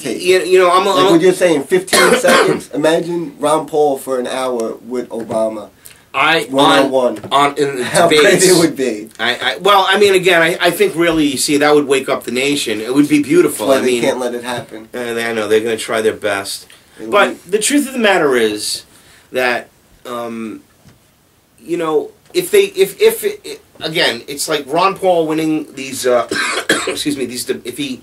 take? You know, like what you're saying, 15 seconds. Imagine Ron Paul for an hour with Obama. One-on-one. In the How debates. great it would be. Well, I mean, again, I think really, you see, that would wake up the nation. It would be beautiful. That's why they can't let it happen. I know, they're going to try their best. But the truth of the matter is that, you know, again, it's like Ron Paul winning these, excuse me, if he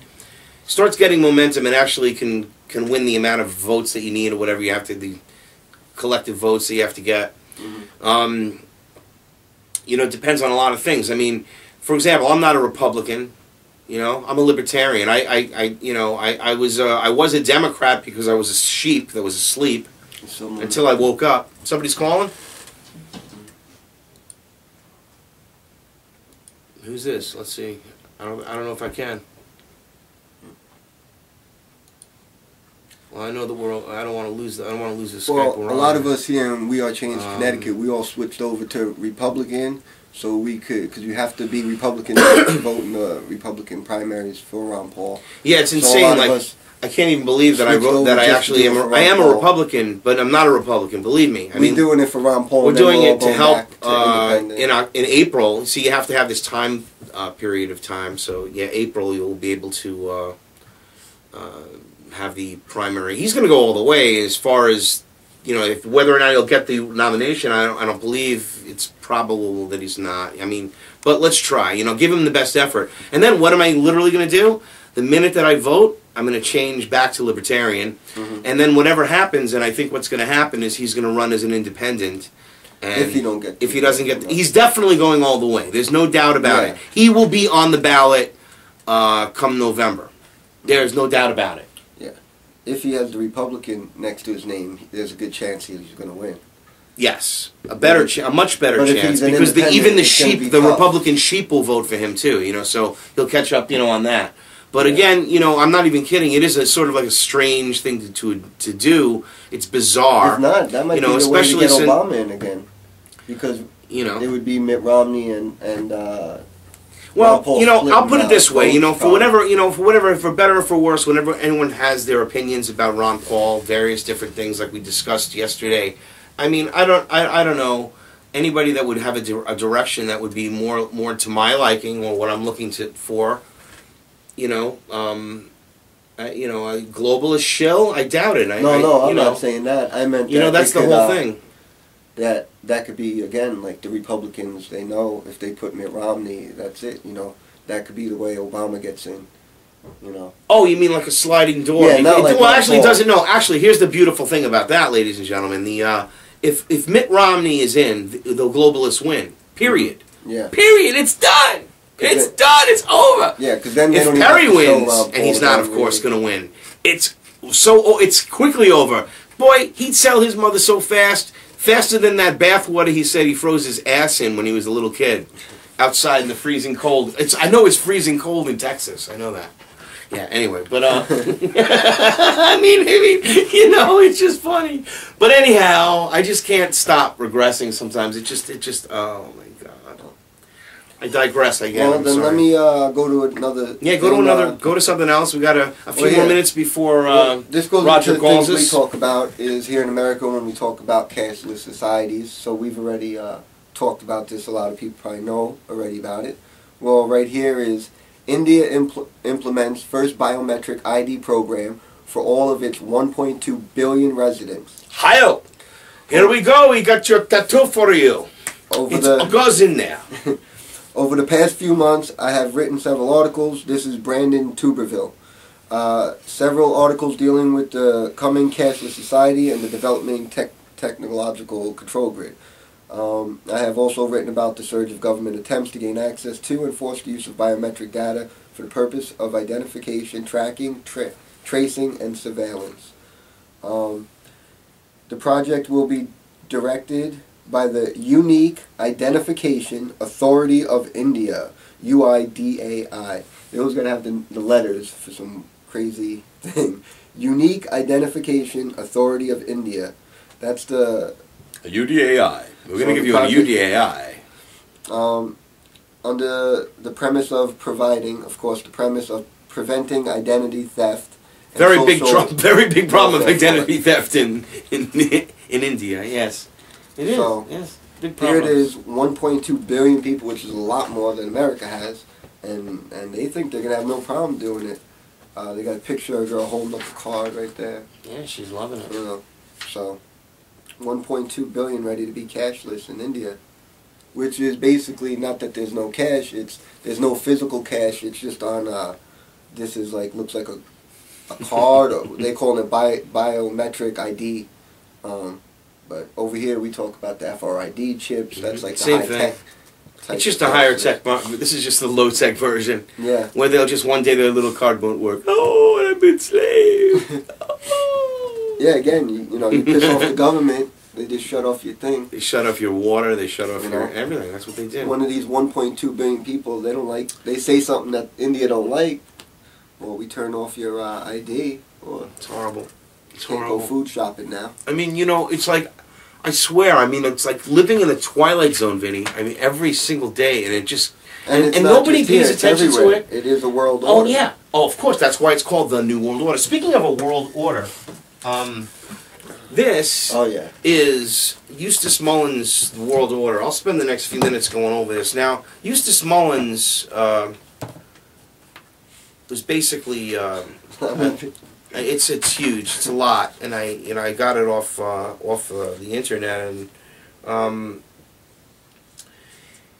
starts getting momentum and actually can win the amount of votes that you need or whatever you have to, the collective votes that you have to get. Mm-hmm. You know, it depends on a lot of things. I mean, for example, I'm not a Republican. You know, I'm a libertarian. I was a Democrat because I was a sheep that was asleep until I woke up. Somebody's calling? Who's this? Let's see. I don't know if I can. Well, I know the world. I don't want to lose. I don't want to lose the Skype. Well, a lot of us here in We Are Change, Connecticut, we all switched over to Republican, so we could, because you have to be Republican to vote in the Republican primaries for Ron Paul. Yeah, it's insane. Like, I can't even believe that I wrote that. I actually am. I am a Republican, but I'm not a Republican. Believe me. I mean, we're doing it for Ron Paul. We're doing it to help in April. See, you have to have this time period of time. So yeah, April you'll be able to have the primary. He's going to go all the way as far as, you know, whether or not he'll get the nomination. I don't believe it's probable that he's not. I mean, but let's try. You know, give him the best effort. And then what am I literally going to do? The minute that I vote, I'm going to change back to Libertarian. Mm-hmm. And then whatever happens, and I think what's going to happen is he's going to run as an independent. And if he doesn't get, he's definitely going all the way. There's no doubt about it. He will be on the ballot come November. There's no doubt about it. Yeah. If he has the Republican next to his name, there's a good chance he's going to win. Yes, a much better chance, because even the sheep, the Republican sheep, will vote for him too. You know, so he'll catch up. You know, on that. But again, you know, I'm not even kidding. It is a sort of like a strange thing to do. It's bizarre. It's not. That might be the way to get Obama in again, because it would be Mitt Romney and well, you know, I'll put it this way. You know, for better or for worse, whenever anyone has their opinions about Ron Paul, various different things like we discussed yesterday. I mean, I don't know anybody that would have a direction that would be more to my liking or what I'm looking for. You know, a globalist shill. I doubt it. I'm not saying that. I meant that's the whole thing. That could be, again, like the Republicans. They know if they put Mitt Romney, that's it. You know, that could be the way Obama gets in. You know. Oh, you mean like a sliding door? Yeah, not like actually, doesn't know. Actually, here's the beautiful thing about that, ladies and gentlemen. If Mitt Romney is in, the globalists win. Period. Yeah. Period. It's done. It's done. It's over. Yeah, because then they if Perry wins, and he's not, of course, going to win, it's quickly over. Boy, he'd sell his mother so faster than that bathwater he said he froze his ass in when he was a little kid, outside in the freezing cold. I know it's freezing cold in Texas. I know that. Yeah. Anyway, but I mean, you know, it's just funny. But anyhow, I just can't stop regressing sometimes. It just. Oh my God. I digress again. Well, then let me go to another. Yeah, go to something else. We got a few more minutes before this goes Roger into calls things us. we talk about is here in America when we talk about cashless societies. So we've already talked about this. A lot of people probably know already about it. Well, right here is India implements first biometric ID program for all of its 1.2 billion residents. Hi-yo! Here we go. We got your tattoo for you. It goes in there. Over the past few months, I have written several articles. This is Brandon Tuberville. Several articles dealing with the coming cashless society and the developing technological control grid. I have also written about the surge of government attempts to gain access to and force the use of biometric data for the purpose of identification, tracking, tracing, and surveillance. The project will be directed by the Unique Identification Authority of India, UIDAI. It was going to have the letters for some crazy thing. Unique Identification Authority of India. That's the... A UDAI. We're going to give you a UDAI. Under the premise of providing, of course, the premise of preventing identity theft Very big problem of identity theft in India. Yes, it is. So, yes, big problem. Here it is, 1.2 billion people, which is a lot more than America has, and they think they're gonna have no problem doing it. They got a picture of a girl holding up a card right there. Yeah, she's loving it. You know, so 1.2 billion ready to be cashless in India, which is basically not that there's no cash. There's no physical cash. It's just on. This is like looks like a card, or they call it biometric ID. But over here we talk about the FRID chips. That's like the same high thing. tech. It's just a higher tech. This is just the low tech version. Yeah. Where they'll just one day their little card won't work. Oh, I've been enslaved. Oh. Yeah. Again, you piss off the government. They just shut off your thing. They shut off your water. They shut off your everything. That's what they did. One of these 1.2 billion people, they don't like. They say something that India don't like. Well, we turn off your ID. Or it's horrible. It's can't horrible. go food shopping now. I mean, it's like, I swear, it's like living in the Twilight Zone, Vinny. I mean, every single day, and it just... And nobody pays attention to it. It is a world order. Oh, yeah. Oh, of course. That's why it's called the New World Order. Speaking of a world order, this is Eustace Mullins' World Order. I'll spend the next few minutes going over this. Now, Eustace Mullins was basically... it's huge. It's a lot, and I got it off the internet, and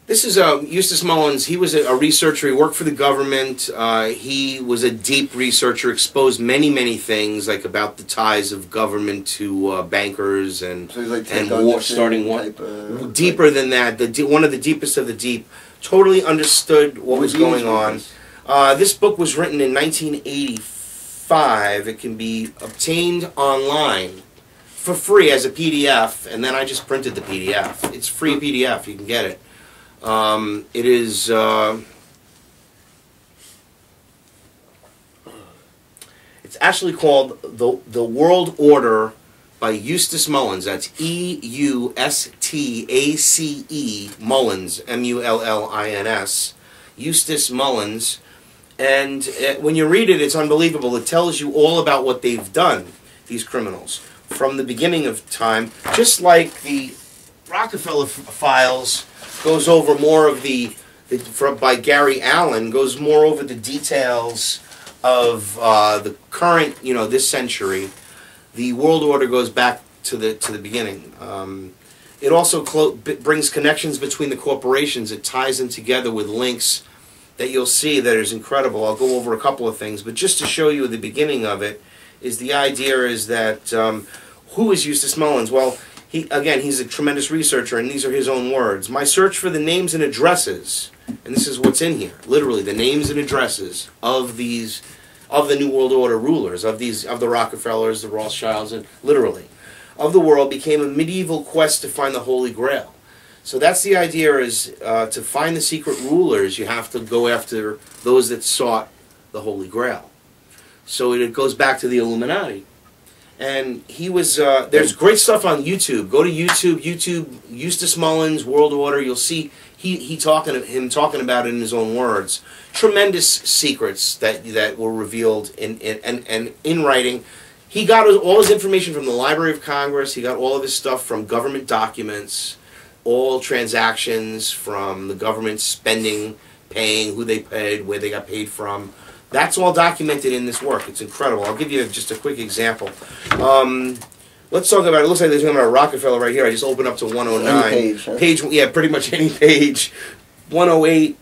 this is Eustace Mullins. He was a researcher. He worked for the government. He was a deep researcher. Exposed many things, like about the ties of government to bankers and starting war. Deeper than that, one of the deepest of the deep. Totally understood what was going on. This book was written in 1985. It can be obtained online for free as a PDF, and then I just printed the PDF. It's free PDF. You can get it. It is it's actually called the World Order by Eustace Mullins. That's EUSTACE Mullins, MULLINS. Eustace Mullins. And when you read it, it's unbelievable. It tells you all about what they've done, these criminals, from the beginning of time. Just like the Rockefeller files goes over more of by Gary Allen, goes more over the details of the current, this century. The world order goes back to the beginning. It also brings connections between the corporations. It ties them together with links that you'll see that is incredible. I'll go over a couple of things, but just to show you the beginning of it, is the idea is that who is Eustace Mullins? Well, he's a tremendous researcher, and these are his own words. My search for the names and addresses, and this is what's in here, literally the names and addresses of the New World Order rulers, of the Rockefellers, the Rothschilds, and literally of the world, became a medieval quest to find the Holy Grail. So that's the idea, is to find the secret rulers, you have to go after those that sought the Holy Grail. So it goes back to the Illuminati. And he was, there's great stuff on YouTube. Go to YouTube, Eustace Mullins, World Order. You'll see him talking about it in his own words. Tremendous secrets that were revealed in writing. He got all his information from the Library of Congress. He got all of his stuff from government documents. All transactions from the government spending, paying, who they paid, where they got paid from. That's all documented in this work. It's incredible. I'll give you just a quick example. Let's talk about it. It looks like they're talking about Rockefeller right here. I just opened up to 109. Any page, huh? Page, yeah, pretty much any page. 108.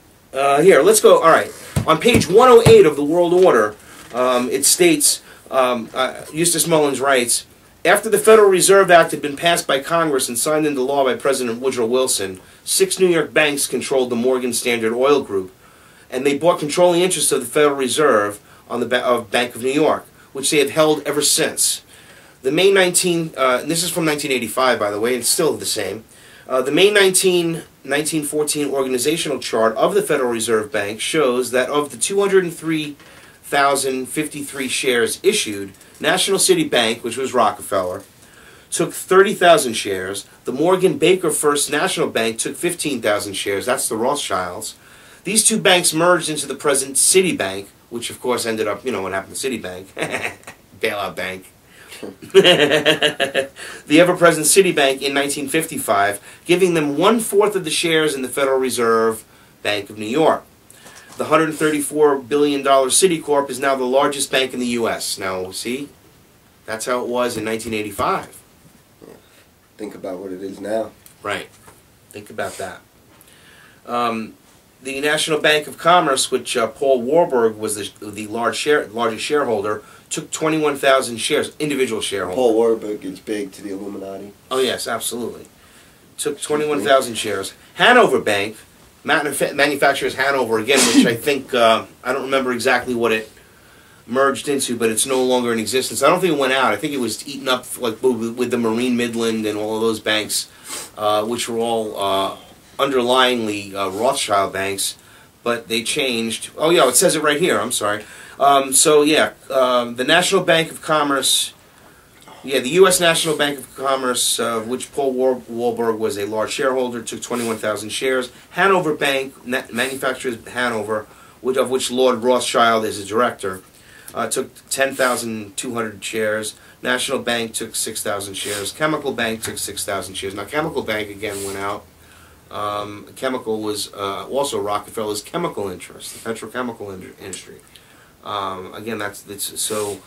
Here, let's go. All right. On page 108 of the World Order, it states, Eustace Mullins writes, after the Federal Reserve Act had been passed by Congress and signed into law by President Woodrow Wilson, 6 New York banks controlled the Morgan Standard Oil Group, and they bought controlling interests of the Federal Reserve on the Bank of New York, which they have held ever since. The May 19, this is from 1985, by the way, and it's still the same. The May 1914 organizational chart of the Federal Reserve Bank shows that of the 203,053 shares issued, National City Bank, which was Rockefeller, took 30,000 shares. The Morgan Baker First National Bank took 15,000 shares. That's the Rothschilds. These two banks merged into the present Citibank, which of course ended up, you know, what happened to Citibank, bailout bank. The ever-present Citibank in 1955, giving them 1/4 of the shares in the Federal Reserve Bank of New York. The $134 billion Citicorp is now the largest bank in the U.S. Now, see, that's how it was in 1985. Yeah. Think about what it is now. Right. Think about that. The National Bank of Commerce, which Paul Warburg was the largest shareholder, took 21,000 shares, individual shareholder. Paul Warburg is big to the Illuminati. Oh yes, absolutely. Took 21,000 shares. Hanover Bank, manufactures Hanover again, which I think, I don't remember exactly what it merged into, but it's no longer in existence. I don't think it went out. I think it was eaten up like with the Marine Midland and all of those banks, which were all underlyingly Rothschild banks, but they changed. Oh yeah, it says it right here. I'm sorry. So yeah, the National Bank of Commerce, yeah, the U.S. National Bank of Commerce, which Paul Warburg was a large shareholder, took 21,000 shares. Hanover Bank, manufactures Hanover, of which Lord Rothschild is a director, took 10,200 shares. National Bank took 6,000 shares. Chemical Bank took 6,000 shares. Now, Chemical Bank again went out. Chemical was also Rockefeller's chemical interest, the petrochemical industry. Again, so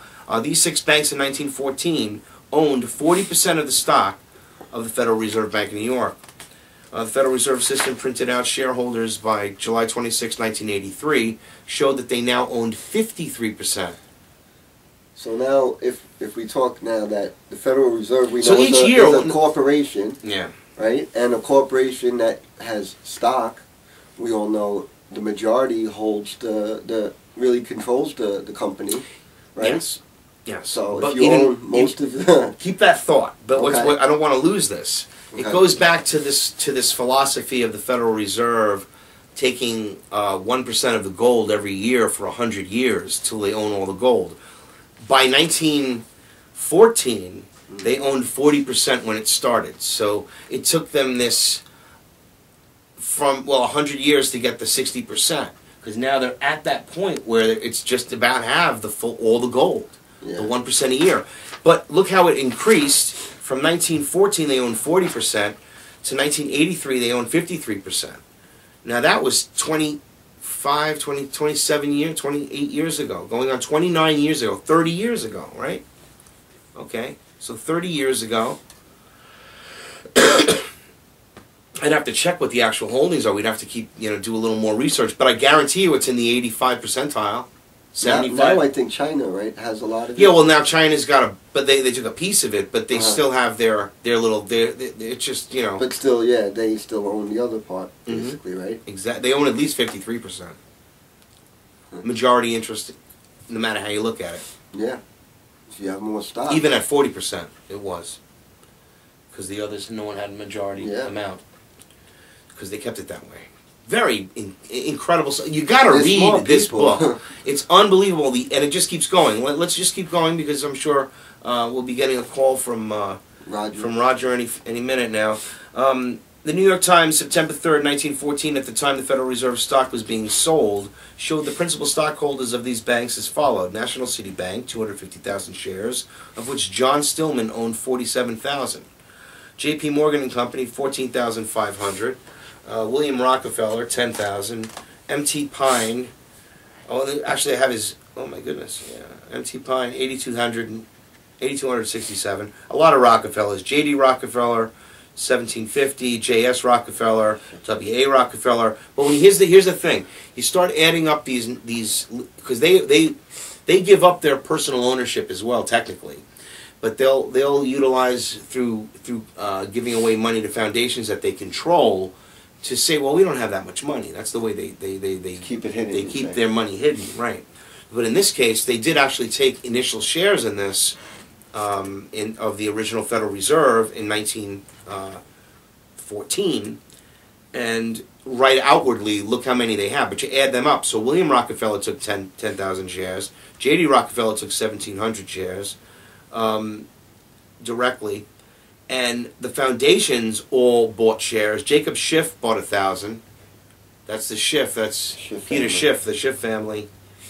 these 6 banks in 1914 owned 40% of the stock of the Federal Reserve Bank of New York. The Federal Reserve System printed out shareholders by July 26, 1983, showed that they now owned 53%. So now, if we talk now that the Federal Reserve, we know so each year, is a corporation, yeah, right? And a corporation that has stock, we all know the majority holds really controls the company, right? Yes. Yes. So but if you own most of the... Keep that thought, but okay. I don't want to lose this. Okay. It goes back to this philosophy of the Federal Reserve taking 1% of the gold every year for 100 years till they own all the gold. By 1914, they owned 40% when it started. So it took them from 100 years to get the 60%. Because now they're at that point where it's just about half all the gold, the 1% a year. But look how it increased. From 1914, they owned 40%, to 1983, they owned 53%. Now that was 27 years, 28 years ago, going on 29 years ago, 30 years ago, right? Okay, so 30 years ago. I'd have to check what the actual holdings are. We'd have to do a little more research. But I guarantee you it's in the 85 percentile. 75. Now I think China, right, has a lot of it. Yeah, well now China's got but they took a piece of it, but they still have their it's just, But still, yeah, they still own the other part, basically, right? Exactly. They own at least 53%. Majority interest, no matter how you look at it. Yeah. If you have more stock. Even at 40%, it was. Because the others, no one had a majority amount. Because they kept it that way. Very incredible. You got to read this book. It's unbelievable, and it just keeps going. Let's just keep going because I'm sure we'll be getting a call from Roger any minute now. The New York Times, September 3rd, 1914, at the time the Federal Reserve stock was being sold, showed the principal stockholders of these banks as followed. National City Bank, 250,000 shares, of which John Stillman owned 47,000. J.P. Morgan and Company, 14,500. William Rockefeller, 10,000. M.T. Pine, actually I have his, oh my goodness, yeah. M.T. Pine, 8,267. A lot of Rockefellers. J.D. Rockefeller, 1750. J.S. Rockefeller, W.A. Rockefeller. But here's the thing. You start adding up these because they give up their personal ownership as well, technically. But they'll utilize through giving away money to foundations that they control to say, well, we don't have that much money. That's the way they keep it hidden. They keep their money hidden, right? But in this case, they did actually take initial shares in this of the original Federal Reserve in 1914, and right outwardly, look how many they have. But you add them up. So William Rockefeller took 10,000 shares. J.D. Rockefeller took 1,700 shares directly. And the foundations all bought shares. Jacob Schiff bought 1,000. That's the Schiff. That's Peter Schiff, the Schiff family.